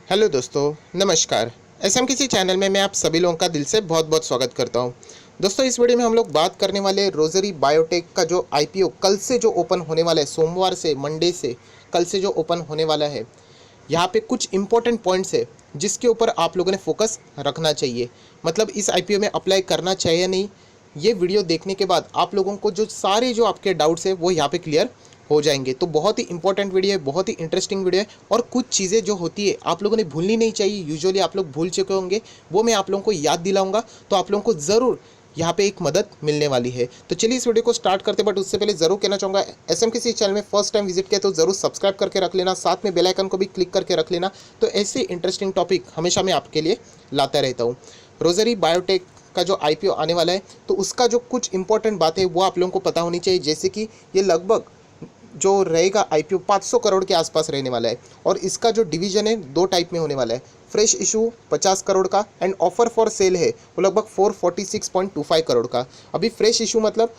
Hello दोस्तों, नमस्कार। SMKC channel में मैं आप सभी लोगों का दिल से बहुत बहुत स्वागत करता हूं। दोस्तों, इस वीडियो में हम लोग बात करने वाले रोजरी बायोटेक का जो आईपीओ कल से जो ओपन होने वाला है, सोमवार से मंडे से कल से जो ओपन होने वाला है, यहाँ पे कुछ इंपॉर्टेंट पॉइंट्स है जिसके ऊपर आप लोगों ने फोकस रखना चाहिए। मतलब इस आईपीओ में अप्लाई करना चाहिए या नहीं, ये वीडियो देखने के बाद आप लोगों को जो सारे जो आपके डाउट्स है वो यहाँ पे क्लियर हो जाएंगे। तो बहुत ही इंपॉर्टेंट वीडियो है, बहुत ही इंटरेस्टिंग वीडियो है। और कुछ चीज़ें जो होती है आप लोगों ने भूलनी नहीं चाहिए, यूजुअली आप लोग भूल चुके होंगे, वो मैं आप लोगों को याद दिलाऊंगा। तो आप लोगों को ज़रूर यहाँ पे एक मदद मिलने वाली है। तो चलिए इस वीडियो को स्टार्ट करते, बट उससे पहले ज़रूर कहना चाहूँगा, एसएमकेसी चैनल में फर्स्ट टाइम विजिट किया तो ज़रूर सब्सक्राइब करके रख लेना, साथ में बेल आइकन को भी क्लिक करके रख लेना। तो ऐसे इंटरेस्टिंग टॉपिक हमेशा मैं आपके लिए लाता रहता हूँ। रोजरी बायोटेक का जो आईपीओ आने वाला है, तो उसका जो कुछ इंपॉर्टेंट बात है वो आप लोगों को पता होनी चाहिए। जैसे कि ये लगभग जो रहेगा आईपीओ 500 करोड़ के आसपास रहने वाला है। और इसका जो डिवीजन है दो टाइप में होने वाला है, फ्रेश इशू 50 करोड़ का एंड ऑफर फॉर सेल है वो लगभग 446.25 करोड़ का। अभी फ्रेश इशू मतलब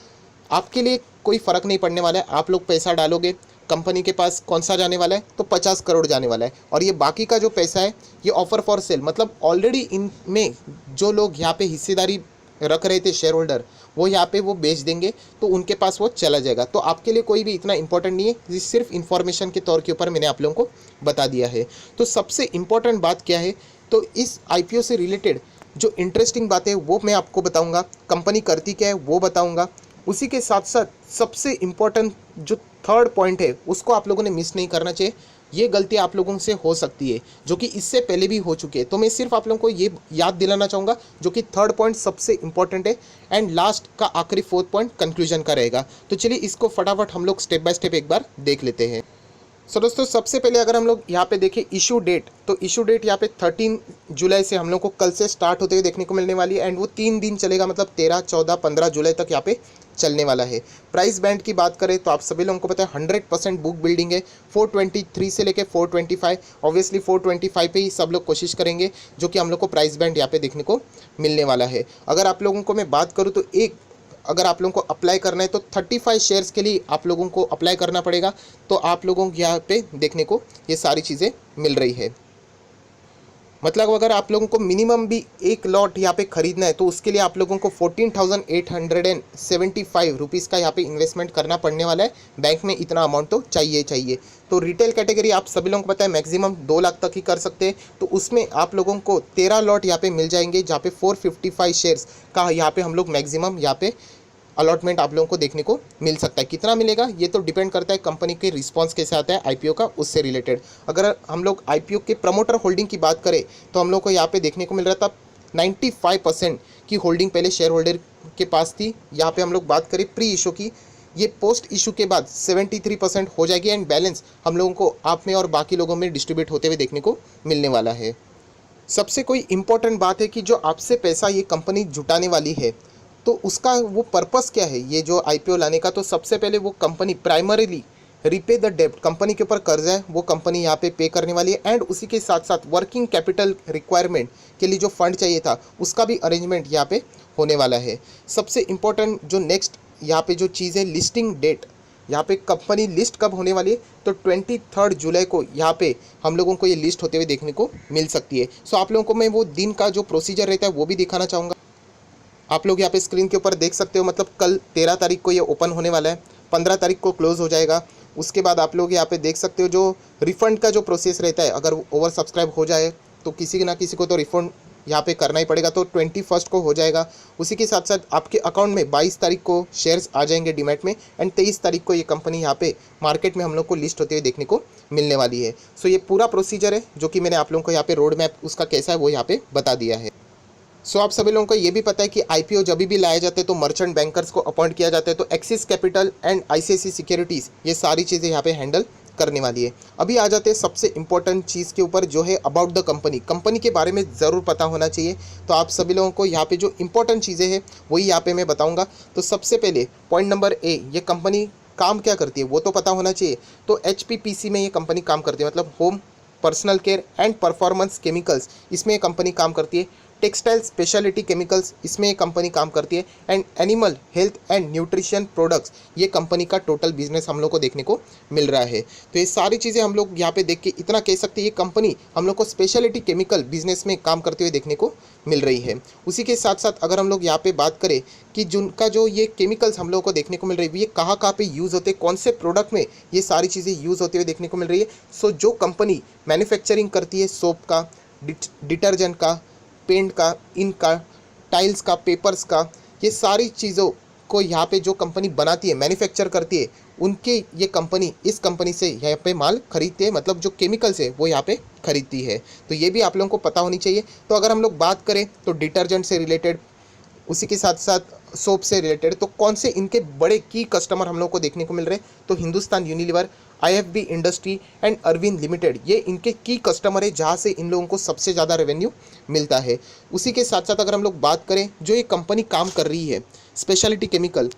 आपके लिए कोई फ़र्क नहीं पड़ने वाला है, आप लोग पैसा डालोगे, कंपनी के पास कौन सा जाने वाला है, तो 50 करोड़ जाने वाला है। और ये बाकी का जो पैसा है ये ऑफर फॉर सेल, मतलब ऑलरेडी इनमें जो लोग यहाँ पे हिस्सेदारी रख रहे थे, शेयर होल्डर, वो यहाँ पे वो बेच देंगे तो उनके पास वो चला जाएगा। तो आपके लिए कोई भी इतना इंपॉर्टेंट नहीं है, ये सिर्फ इन्फॉर्मेशन के तौर के ऊपर मैंने आप लोगों को बता दिया है। तो सबसे इम्पॉर्टेंट बात क्या है, तो इस आईपीओ से रिलेटेड जो इंटरेस्टिंग बातें वो मैं आपको बताऊंगा, कंपनी करती क्या है वो बताऊंगा। उसी के साथ साथ सबसे इम्पोर्टेंट जो थर्ड पॉइंट है उसको आप लोगों ने मिस नहीं करना चाहिए। ये गलती आप लोगों से हो सकती है जो कि इससे पहले भी हो चुकी है, तो मैं सिर्फ आप लोगों को ये याद दिलाना चाहूँगा, जो कि थर्ड पॉइंट सबसे इंपॉर्टेंट है। एंड लास्ट का आखिरी फोर्थ पॉइंट कंक्लूजन का रहेगा। तो चलिए इसको फटाफट हम लोग स्टेप बाय स्टेप एक बार देख लेते हैं। सो दोस्तों, सबसे पहले अगर हम लोग यहाँ पे देखें इशू डेट, तो इशू डेट यहाँ पे 13 जुलाई से हम लोग को कल से स्टार्ट होते हुए देखने को मिलने वाली है। एंड वो 3 दिन चलेगा, मतलब 13, 14, 15 जुलाई तक यहाँ पे चलने वाला है। प्राइस बैंड की बात करें तो आप सभी लोगों को पता है 100% बुक बिल्डिंग है। 423 से लेकर 425, ऑब्वियसली 425 पे ही सब लोग कोशिश करेंगे, जो कि हम लोग को प्राइस बैंड यहाँ पे देखने को मिलने वाला है। अगर आप लोगों को मैं बात करूँ तो अगर आप लोगों को अप्लाई करना है तो 35 शेयर्स के लिए आप लोगों को अप्लाई करना पड़ेगा। तो आप लोगों को यहाँ पे देखने को ये सारी चीज़ें मिल रही है। मतलब अगर आप लोगों को मिनिमम भी एक लॉट यहाँ पे खरीदना है तो उसके लिए आप लोगों को 14,875 रुपीज़ का यहाँ पे इन्वेस्टमेंट करना पड़ने वाला है। बैंक में इतना अमाउंट तो चाहिए चाहिए। तो रिटेल कैटेगरी आप सभी लोगों को पता है मैक्सिमम 2 लाख तक ही कर सकते हैं। तो उसमें आप लोगों को 13 लॉट यहाँ पे मिल जाएंगे, जहाँ पे 455 शेयर्स का यहाँ पे हम लोग मैक्सिमम यहाँ पे अलॉटमेंट आप लोगों को देखने को मिल सकता है। कितना मिलेगा ये तो डिपेंड करता है कंपनी के रिस्पांस कैसे आता है आईपीओ का, उससे रिलेटेड। अगर हम लोग आईपीओ के प्रमोटर होल्डिंग की बात करें तो हम लोग को यहाँ पे देखने को मिल रहा था 95% की होल्डिंग पहले शेयर होल्डर के पास थी। यहाँ पे हम लोग बात करें प्री इशू की, ये पोस्ट इशू के बाद 73% हो जाएगी। एंड बैलेंस हम लोगों को आप में और बाकी लोगों में डिस्ट्रीब्यूट होते हुए देखने को मिलने वाला है। सबसे कोई इंपॉर्टेंट बात है कि जो आपसे पैसा ये कंपनी जुटाने वाली है, तो उसका वो पर्पस क्या है ये जो आईपीओ लाने का। तो सबसे पहले वो कंपनी प्राइमरीली रिपे द डेब्ट, कंपनी के ऊपर कर्ज है वो कंपनी यहाँ पे पे करने वाली है। एंड उसी के साथ साथ वर्किंग कैपिटल रिक्वायरमेंट के लिए जो फंड चाहिए था उसका भी अरेंजमेंट यहाँ पे होने वाला है। सबसे इम्पोर्टेंट जो नेक्स्ट यहाँ पे जो चीज़ है, लिस्टिंग डेट, यहाँ पे कंपनी लिस्ट कब होने वाली है, तो 23 जुलाई को यहाँ पे हम लोगों को ये लिस्ट होते हुए देखने को मिल सकती है। सो आप लोगों को मैं वो दिन का जो प्रोसीजर रहता है वो भी दिखाना चाहूँगा। आप लोग यहाँ पे स्क्रीन के ऊपर देख सकते हो, मतलब कल 13 तारीख को ये ओपन होने वाला है, 15 तारीख को क्लोज हो जाएगा। उसके बाद आप लोग यहाँ पे देख सकते हो जो रिफ़ंड का जो प्रोसेस रहता है, अगर ओवर सब्सक्राइब हो जाए तो किसी ना किसी को तो रिफ़ंड यहाँ पे करना ही पड़ेगा। तो 21 को हो जाएगा। उसी के साथ साथ आपके अकाउंट में 22 तारीख को शेयर्स आ जाएंगे डीमैट में। एंड 23 तारीख को ये कंपनी यहाँ पे मार्केट में हम लोग को लिस्ट होते हुए देखने को मिलने वाली है। सो ये पूरा प्रोसीजर है जो कि मैंने आप लोगों को यहाँ पे रोड मैप उसका कैसा है वो यहाँ पे बता दिया है। सो आप सभी लोगों को ये भी पता है कि आईपीओ जब भी लाए जाते हैं तो मर्चेंट बैंकर्स को अपॉइंट किया जाता है। तो axis capital and ICICI securities ये सारी चीज़ें यहाँ पे हैंडल करने वाली है। अभी आ जाते हैं सबसे इंपॉर्टेंट चीज़ के ऊपर, जो है अबाउट द कंपनी। कंपनी के बारे में ज़रूर पता होना चाहिए। तो आप सभी लोगों को यहाँ पे जो इंपॉर्टेंट चीज़ें हैं वही यहाँ पे मैं बताऊँगा। तो सबसे पहले पॉइंट नंबर ए, ये कंपनी काम क्या करती है वो तो पता होना चाहिए। तो एचपीपीसी में ये कंपनी काम करती है, मतलब home personal care and performance chemicals, इसमें ये कंपनी काम करती है। टेक्सटाइल स्पेशलिटी केमिकल्स, इसमें ये कंपनी काम करती है, and animal health and nutrition products, ये कंपनी का टोटल बिजनेस हम लोग को देखने को मिल रहा है। तो ये सारी चीज़ें हम लोग यहाँ पे देख के इतना कह सकते हैं ये कंपनी हम लोग को स्पेशलिटी केमिकल बिजनेस में काम करते हुए देखने को मिल रही है। उसी के साथ साथ अगर हम लोग यहाँ पे बात करें कि जिनका जो ये केमिकल्स हम लोग को देखने को मिल रही है, ये कहाँ कहाँ पे यूज़ होते हैं, कौन से प्रोडक्ट में ये सारी चीज़ें यूज़ होते हुए देखने को मिल रही है। सो जो कंपनी मैन्युफैक्चरिंग करती है सोप का, डिटर्जेंट का, पेंट का, इंक का, टाइल्स का, पेपर्स का, ये सारी चीज़ों को यहाँ पे जो कंपनी बनाती है, मैन्युफैक्चर करती है, उनके ये कंपनी इस कंपनी से यहाँ पे माल खरीदते हैं, मतलब जो केमिकल्स है वो यहाँ पे खरीदती है। तो ये भी आप लोगों को पता होनी चाहिए। तो अगर हम लोग बात करें तो डिटर्जेंट से रिलेटेड, उसी के साथ साथ सोप से रिलेटेड, तो कौन से इनके बड़े की कस्टमर हम लोग को देखने को मिल रहे हैं, तो Hindustan Unilever, IFB industry and Arvind Limited, ये इनके की कस्टमर है जहाँ से इन लोगों को सबसे ज़्यादा रेवेन्यू मिलता है। उसी के साथ साथ अगर हम लोग बात करें जो ये कंपनी काम कर रही है स्पेशलिटी केमिकल,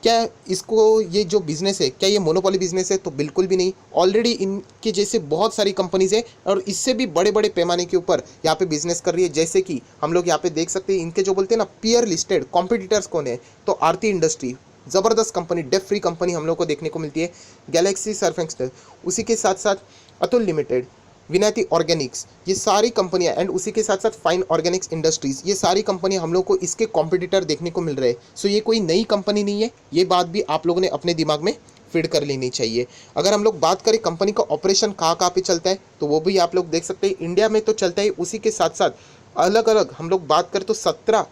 क्या इसको ये जो बिज़नेस है क्या ये मोनोपोली बिज़नेस है, तो बिल्कुल भी नहीं। ऑलरेडी इनके जैसे बहुत सारी कंपनीज है और इससे भी बड़े बड़े पैमाने के ऊपर यहाँ पे बिजनेस कर रही है। जैसे कि हम लोग यहाँ पे देख सकते हैं इनके जो बोलते हैं ना पीयर लिस्टेड कॉम्पिटिटर्स कौन है, तो आरती इंडस्ट्री, ज़बरदस्त कंपनी, डेट फ्री कंपनी हम लोग को देखने को मिलती है, गैलेक्सी सर्फेक्सल, उसी के साथ साथ अतुल लिमिटेड, विनायती ऑर्गेनिक्स, ये सारी कंपनियां, एंड उसी के साथ साथ फाइन ऑर्गेनिक्स इंडस्ट्रीज़, ये सारी कंपनियां हम लोग को इसके कॉम्पिटिटर देखने को मिल रहे हैं। सो ये कोई नई कंपनी नहीं है, ये बात भी आप लोगों ने अपने दिमाग में फीड कर लेनी चाहिए। अगर हम लोग बात करें कंपनी का ऑपरेशन कहाँ कहाँ पे चलता है, तो वो भी आप लोग देख सकते हैं। इंडिया में तो चलता है, उसी के साथ साथ अलग अलग हम लोग बात करें तो 17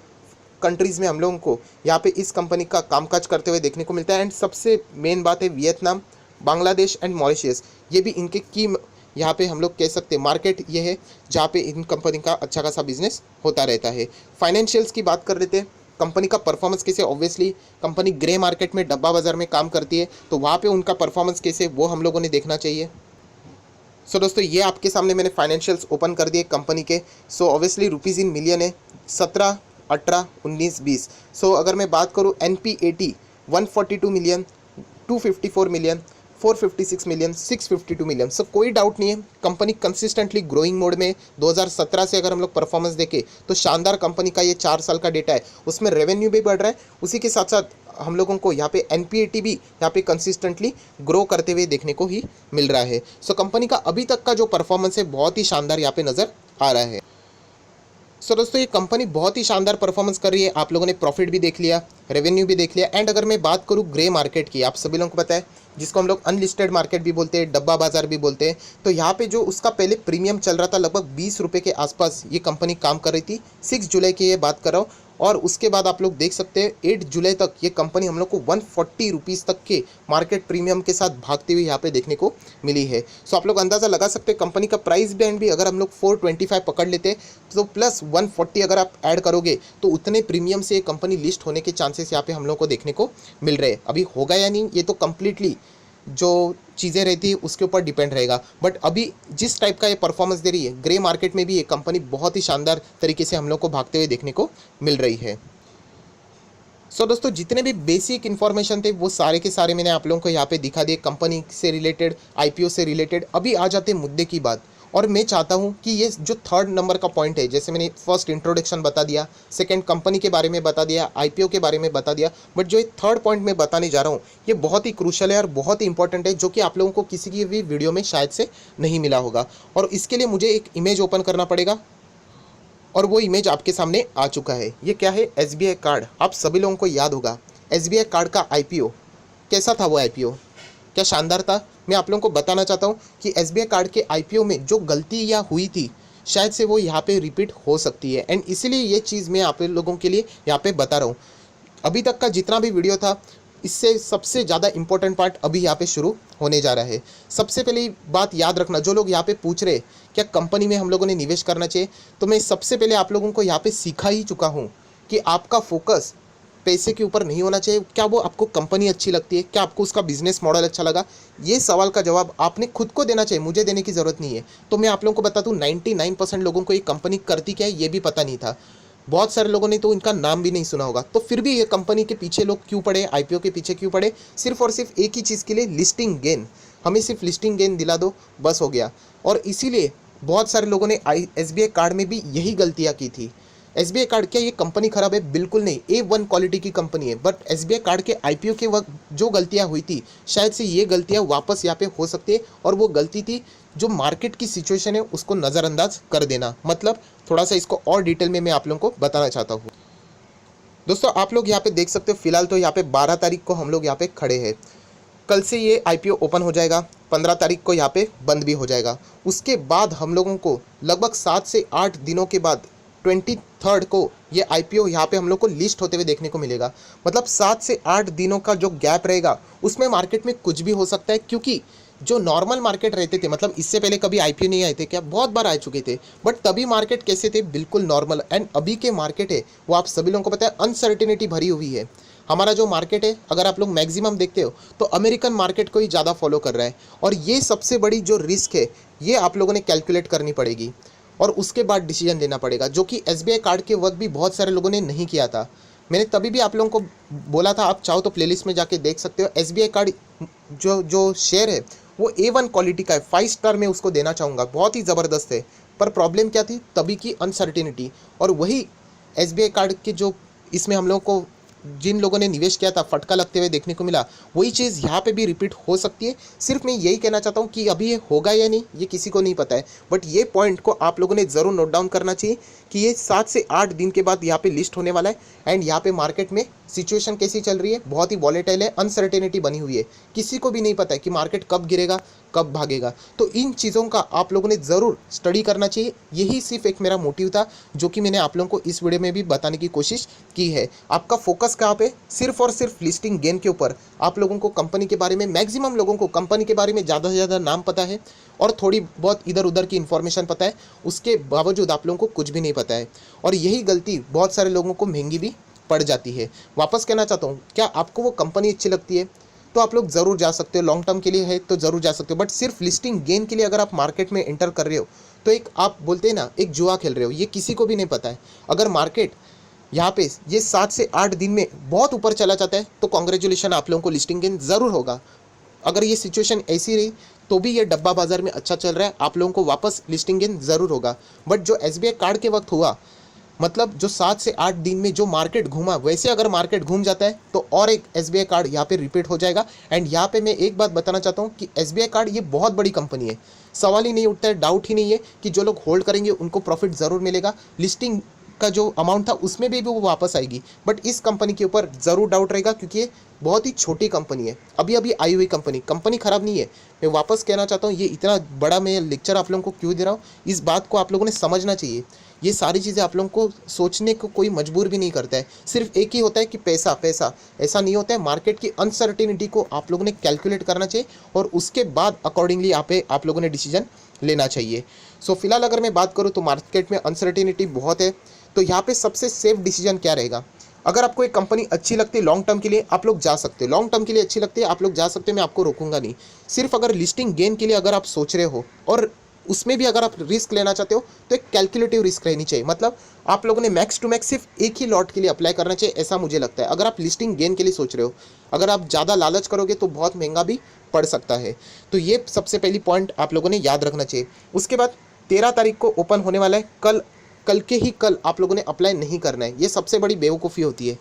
कंट्रीज़ में हम लोगों को यहाँ पे इस कंपनी का कामकाज करते हुए देखने को मिलता है। एंड सबसे मेन बात है वियतनाम, बांग्लादेश एंड मॉरिशियस, ये भी इनके की यहाँ पे हम लोग कह सकते हैं मार्केट ये है जहाँ पे इन कंपनी का अच्छा खासा बिजनेस होता रहता है। फाइनेंशियल्स की बात कर लेते हैं, कंपनी का परफॉर्मेंस कैसे, ऑब्वियसली कंपनी ग्रे मार्केट में, डब्बा बाज़ार में काम करती है, तो वहाँ पे उनका परफॉर्मेंस कैसे वो हम लोगों ने देखना चाहिए। सो दोस्तों ये आपके सामने मैंने फाइनेंशियल्स ओपन कर दिए कंपनी के। So obviously rupees in million है, 17, 18, 19, 20। सो अगर मैं बात करूँ NPAT 142 million, 254 million, 456 million, 652 million. So कोई डाउट नहीं है कंपनी कंसिस्टेंटली ग्रोइंग मोड में। 2017 से अगर हम लोग परफॉर्मेंस देखें तो शानदार कंपनी का ये 4 साल का डेटा है, उसमें रेवेन्यू भी बढ़ रहा है, उसी के साथ साथ हम लोगों को यहाँ पे NPAT भी यहाँ पे कंसिस्टेंटली ग्रो करते हुए देखने को ही मिल रहा है। सो कंपनी का अभी तक का जो परफॉर्मेंस है बहुत ही शानदार यहाँ पे नज़र आ रहा है। सो दोस्तों ये कंपनी बहुत ही शानदार परफॉर्मेंस कर रही है। आप लोगों ने प्रॉफिट भी देख लिया, रेवेन्यू भी देख लिया, एंड अगर मैं बात करूँ ग्रे मार्केट की, आप सभी लोगों को पता है जिसको हम लोग अनलिस्टेड मार्केट भी बोलते हैं, डब्बा बाजार भी बोलते हैं, तो यहाँ पे जो उसका पहले प्रीमियम चल रहा था लगभग 20 रुपये के आसपास ये कंपनी काम कर रही थी। 6 जुलाई की ये बात कर रहा हूँ, और उसके बाद आप लोग देख सकते हैं 8 जुलाई तक ये कंपनी हम लोग को 140 रुपीज़ तक के मार्केट प्रीमियम के साथ भागती हुई यहाँ पे देखने को मिली है। सो आप लोग अंदाज़ा लगा सकते हैं कंपनी का प्राइस बैंड भी अगर हम लोग 425 पकड़ लेते तो प्लस 140 अगर आप ऐड करोगे तो उतने प्रीमियम से ये कंपनी लिस्ट होने के चांसेस यहाँ पे हम लोग को देखने को मिल रहे हैं। अभी होगा या नहीं ये तो कम्प्लीटली जो चीज़ें रहती है उसके ऊपर डिपेंड रहेगा, बट अभी जिस टाइप का ये परफॉर्मेंस दे रही है ग्रे मार्केट में भी ये कंपनी बहुत ही शानदार तरीके से हम लोग को भागते हुए देखने को मिल रही है। सो दोस्तों जितने भी बेसिक इन्फॉर्मेशन थे वो सारे के सारे मैंने आप लोगों को यहाँ पे दिखा दिए, कंपनी से रिलेटेड, IPO से रिलेटेड। अभी आ जाते हैं मुद्दे की बात, और मैं चाहता हूँ कि ये जो 3rd नंबर का पॉइंट है, जैसे मैंने फर्स्ट इंट्रोडक्शन बता दिया, सेकंड कंपनी के बारे में बता दिया, IPO के बारे में बता दिया, बट जो 3rd पॉइंट मैं बताने जा रहा हूँ ये बहुत ही क्रूशल है और बहुत ही इंपॉर्टेंट है, जो कि आप लोगों को किसी की भी वीडियो में शायद से नहीं मिला होगा। और इसके लिए मुझे एक इमेज ओपन करना पड़ेगा, और वो इमेज आपके सामने आ चुका है। ये क्या है? SBI card. आप सभी लोगों को याद होगा SBI कार्ड का IPO कैसा था। वो IPO क्या शानदार था। मैं आप लोगों को बताना चाहता हूँ कि SBI कार्ड के IPO में जो गलती या हुई थी शायद से वो यहाँ पे रिपीट हो सकती है, एंड इसीलिए ये चीज़ मैं आप लोगों के लिए यहाँ पे बता रहा हूँ। अभी तक का जितना भी वीडियो था इससे सबसे ज़्यादा इंपॉर्टेंट पार्ट अभी यहाँ पे शुरू होने जा रहा है। सबसे पहली बात याद रखना, जो लोग यहाँ पे पूछ रहे क्या कंपनी में हम लोगों ने निवेश करना चाहिए, तो मैं सबसे पहले आप लोगों को यहाँ पे सिखा ही चुका हूँ कि आपका फोकस पैसे के ऊपर नहीं होना चाहिए। क्या वो आपको कंपनी अच्छी लगती है, क्या आपको उसका बिजनेस मॉडल अच्छा लगा, ये सवाल का जवाब आपने खुद को देना चाहिए, मुझे देने की ज़रूरत नहीं है। तो मैं आप लोगों को बता दूँ 99% लोगों को ये कंपनी करती क्या है ये भी पता नहीं था। बहुत सारे लोगों ने तो इनका नाम भी नहीं सुना होगा, तो फिर भी ये कंपनी के पीछे लोग क्यों पड़े, IPO के पीछे क्यों पड़े? सिर्फ और सिर्फ एक ही चीज़ के लिए, लिस्टिंग गेन। हमें सिर्फ लिस्टिंग गेन दिला दो बस हो गया। और इसीलिए बहुत सारे लोगों ने SBI कार्ड में भी यही गलतियाँ की थी। एसबीआई कार्ड क्या ये कंपनी खराब है? बिल्कुल नहीं, A1 क्वालिटी की कंपनी है। बट एसबीआई कार्ड के आईपीओ के वक्त जो गलतियां हुई थी, शायद से ये गलतियां वापस यहाँ पे हो सकती है। और वो गलती थी जो मार्केट की सिचुएशन है उसको नज़रअंदाज कर देना। मतलब थोड़ा सा इसको और डिटेल में मैं आप लोगों को बताना चाहता हूँ। दोस्तों आप लोग यहाँ पे देख सकते हो, फिलहाल तो यहाँ पे 12 तारीख को हम लोग यहाँ पे खड़े हैं। कल से ये आईपीओ ओपन हो जाएगा, 15 तारीख को यहाँ पे बंद भी हो जाएगा। उसके बाद हम लोगों को लगभग 7 से 8 दिनों के बाद 23 को ये आईपीओ यहाँ पे हम लोग को लिस्ट होते हुए देखने को मिलेगा। मतलब 7 से 8 दिनों का जो गैप रहेगा उसमें मार्केट में कुछ भी हो सकता है। क्योंकि जो नॉर्मल मार्केट रहते थे, मतलब इससे पहले कभी आईपीओ नहीं आए थे क्या? बहुत बार आ चुके थे, बट तभी मार्केट कैसे थे? बिल्कुल नॉर्मल। एंड अभी के मार्केट है वो आप सभी लोगों को पता है अनसर्टिनिटी भरी हुई है। हमारा जो मार्केट है, अगर आप लोग मैक्सिमम देखते हो तो अमेरिकन मार्केट को ही ज़्यादा फॉलो कर रहा है। और ये सबसे बड़ी जो रिस्क है ये आप लोगों ने कैलकुलेट करनी पड़ेगी और उसके बाद डिसीजन लेना पड़ेगा, जो कि एसबीआई कार्ड के वक्त भी बहुत सारे लोगों ने नहीं किया था। मैंने तभी भी आप लोगों को बोला था, आप चाहो तो प्लेलिस्ट में जाके देख सकते हो। एसबीआई कार्ड जो जो शेयर है वो A1 क्वालिटी का है, 5 स्टार में उसको देना चाहूँगा, बहुत ही ज़बरदस्त है। पर प्रॉब्लम क्या थी? तभी की अनसर्टिनिटी। और वही एसबीआई कार्ड के जो इसमें हम लोग को जिन लोगों ने निवेश किया था फटका लगते हुए देखने को मिला, वही चीज़ यहाँ पे भी रिपीट हो सकती है। सिर्फ मैं यही कहना चाहता हूँ कि अभी ये होगा या नहीं ये किसी को नहीं पता है, बट ये पॉइंट को आप लोगों ने ज़रूर नोट डाउन करना चाहिए कि ये 7 से 8 दिन के बाद यहाँ पे लिस्ट होने वाला है। एंड यहाँ पे मार्केट में सिचुएशन कैसी चल रही है? बहुत ही वॉलेटाइल है, अनसर्टेनिटी बनी हुई है, किसी को भी नहीं पता है कि मार्केट कब गिरेगा कब भागेगा। तो इन चीज़ों का आप लोगों ने ज़रूर स्टडी करना चाहिए। यही सिर्फ एक मेरा मोटिव था जो कि मैंने आप लोगों को इस वीडियो में भी बताने की कोशिश की है। आपका फोकस कहाँ पे? सिर्फ और सिर्फ लिस्टिंग गेन के ऊपर। आप लोगों को कंपनी के बारे में, मैक्सिमम लोगों को कंपनी के बारे में ज़्यादा से ज़्यादा नाम पता है और थोड़ी बहुत इधर उधर की इन्फॉर्मेशन पता है, उसके बावजूद आप लोगों को कुछ भी नहीं पता है। और यही गलती बहुत सारे लोगों को महंगी भी पड़ जाती है। वापस कहना चाहता हूँ, क्या आपको वो कंपनी अच्छी लगती है तो आप लोग ज़रूर जा सकते हो, लॉन्ग टर्म के लिए है तो ज़रूर जा सकते हो। बट सिर्फ लिस्टिंग गेन के लिए अगर आप मार्केट में एंटर कर रहे हो तो एक आप बोलते हैं ना, एक जुआ खेल रहे हो। ये किसी को भी नहीं पता है। अगर मार्केट यहाँ पे ये 7 से 8 दिन में बहुत ऊपर चला जाता है तो कॉन्ग्रेचुलेशन, आप लोगों को लिस्टिंग गेन ज़रूर होगा। अगर ये सिचुएशन ऐसी रही तो भी ये डब्बा बाजार में अच्छा चल रहा है, आप लोगों को वापस लिस्टिंग गेन ज़रूर होगा। बट जो एसबीआई कार्ड के वक्त हुआ, मतलब जो 7 से 8 दिन में जो मार्केट घूमा, वैसे अगर मार्केट घूम जाता है तो और एक एसबीआई कार्ड यहाँ पे रिपीट हो जाएगा। एंड यहाँ पे मैं एक बात बताना चाहता हूँ कि एसबीआई कार्ड ये बहुत बड़ी कंपनी है, सवाल ही नहीं उठता है, डाउट ही नहीं है कि जो लोग होल्ड करेंगे उनको प्रॉफिट ज़रूर मिलेगा। लिस्टिंग का जो अमाउंट था उसमें भी वो वापस आएगी। बट इस कंपनी के ऊपर ज़रूर डाउट रहेगा क्योंकि ये बहुत ही छोटी कंपनी है, अभी अभी आई हुई कंपनी ख़राब नहीं है। मैं वापस कहना चाहता हूँ, ये इतना बड़ा मैं लेक्चर आप लोगों को क्यों दे रहा हूँ, इस बात को आप लोगों ने समझना चाहिए। ये सारी चीज़ें आप लोगों को सोचने को कोई मजबूर भी नहीं करता है। सिर्फ एक ही होता है कि पैसा पैसा, ऐसा नहीं होता है। मार्केट की अनसर्टिनिटी को आप लोगों ने कैलकुलेट करना चाहिए और उसके बाद अकॉर्डिंगली आप लोगों ने डिसीजन लेना चाहिए। सो फिलहाल अगर मैं बात करूँ तो मार्केट में अनसर्टिनिटी बहुत है, तो यहाँ पे सबसे सेफ डिसीजन क्या रहेगा? अगर आपको एक कंपनी अच्छी लगती है लॉन्ग टर्म के लिए, आप लोग जा सकते हो। लॉन्ग टर्म के लिए अच्छी लगती है, आप लोग जा सकते हो, मैं आपको रोकूंगा नहीं। सिर्फ अगर लिस्टिंग गेन के लिए अगर आप सोच रहे हो और उसमें भी अगर आप रिस्क लेना चाहते हो तो एक कैलकुलेटिव रिस्क रहनी चाहिए। मतलब आप लोगों ने मैक्स टू मैक्स सिर्फ एक ही लॉट के लिए अप्लाई करना चाहिए, ऐसा मुझे लगता है। अगर आप लिस्टिंग गेन के लिए सोच रहे हो, अगर आप ज़्यादा लालच करोगे तो बहुत महंगा भी पड़ सकता है। तो ये सबसे पहली पॉइंट आप लोगों ने याद रखना चाहिए। उसके बाद 13 तारीख को ओपन होने वाला है, कल के ही कल आप लोगों ने अप्लाई नहीं करना है। ये सबसे बड़ी बेवकूफ़ी होती है।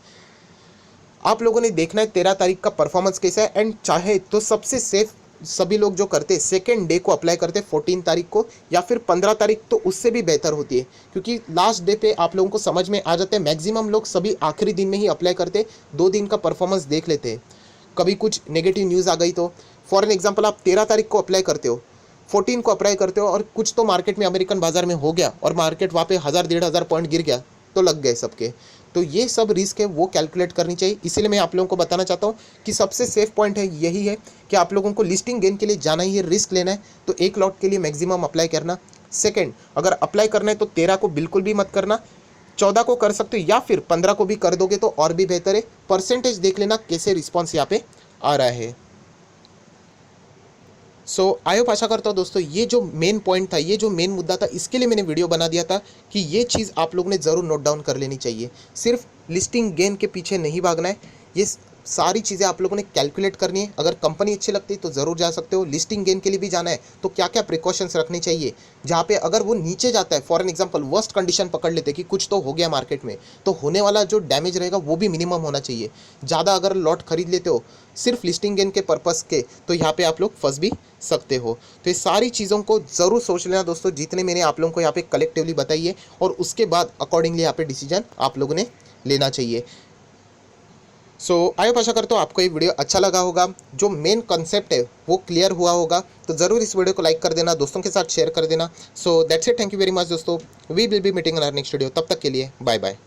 आप लोगों ने देखना है 13 तारीख का परफॉर्मेंस कैसा है। एंड चाहे तो सबसे सेफ सभी लोग जो करते हैं सेकेंड डे को अप्लाई करते हैं, 14 तारीख को या फिर 15 तारीख, तो उससे भी बेहतर होती है क्योंकि लास्ट डे पे आप लोगों को समझ में आ जाता है। मैक्सिमम लोग सभी आखिरी दिन में ही अप्लाई करते, 2 दिन का परफॉर्मेंस देख लेते हैं। कभी कुछ नेगेटिव न्यूज़ आ गई तो फॉर एन एग्जाम्पल आप 13 तारीख को अप्लाई करते हो, 14 को अप्लाई करते हो और कुछ तो मार्केट में अमेरिकन बाजार में हो गया और मार्केट वहाँ पे 1000-1500 पॉइंट गिर गया तो लग गए सबके। तो ये सब रिस्क है वो कैलकुलेट करनी चाहिए। इसीलिए मैं आप लोगों को बताना चाहता हूँ कि सबसे सेफ पॉइंट है यही है कि आप लोगों को लिस्टिंग गेन के लिए जाना ही है, रिस्क लेना है तो एक लॉट के लिए मैक्सिमम अप्लाई करना। सेकंड, अगर अप्लाई करना है तो 13 को बिल्कुल भी मत करना, 14 को कर सकते हो या फिर 15 को भी कर दोगे तो और भी बेहतर है। परसेंटेज देख लेना कैसे रिस्पॉन्स यहाँ पे आ रहा है। सो आई होप आशा करता हूँ दोस्तों ये जो मेन पॉइंट था, ये जो मेन मुद्दा था, इसके लिए मैंने वीडियो बना दिया था कि ये चीज़ आप लोगों ने ज़रूर नोट डाउन कर लेनी चाहिए। सिर्फ लिस्टिंग गेन के पीछे नहीं भागना है। ये सारी चीज़ें आप लोगों ने कैलकुलेट करनी है। अगर कंपनी अच्छी लगती है तो ज़रूर जा सकते हो। लिस्टिंग गेन के लिए भी जाना है तो क्या क्या प्रिकॉशंस रखनी चाहिए, जहाँ पे अगर वो नीचे जाता है, for an example worst condition पकड़ लेते कि कुछ तो हो गया मार्केट में, तो होने वाला जो डैमेज रहेगा वो भी मिनिमम होना चाहिए। ज़्यादा अगर लॉट खरीद लेते हो सिर्फ लिस्टिंग गेन के पर्पस के, तो यहाँ पे आप लोग फंस भी सकते हो। तो ये सारी चीज़ों को ज़रूर सोच लेना दोस्तों, जितने मैंने आप लोगों को यहाँ पे कलेक्टिवली बताई है, और उसके बाद अकॉर्डिंगली यहाँ पे डिसीजन आप लोगों ने लेना चाहिए। सो आई होप आशा करता हूँ आपको ये वीडियो अच्छा लगा होगा, जो मेन कॉन्सेप्ट है वो क्लियर हुआ होगा। तो ज़रूर इस वीडियो को लाइक कर देना, दोस्तों के साथ शेयर कर देना। So that's it, thank you very much दोस्तों, we will be meeting in our next video. तब तक के लिए बाय बाय।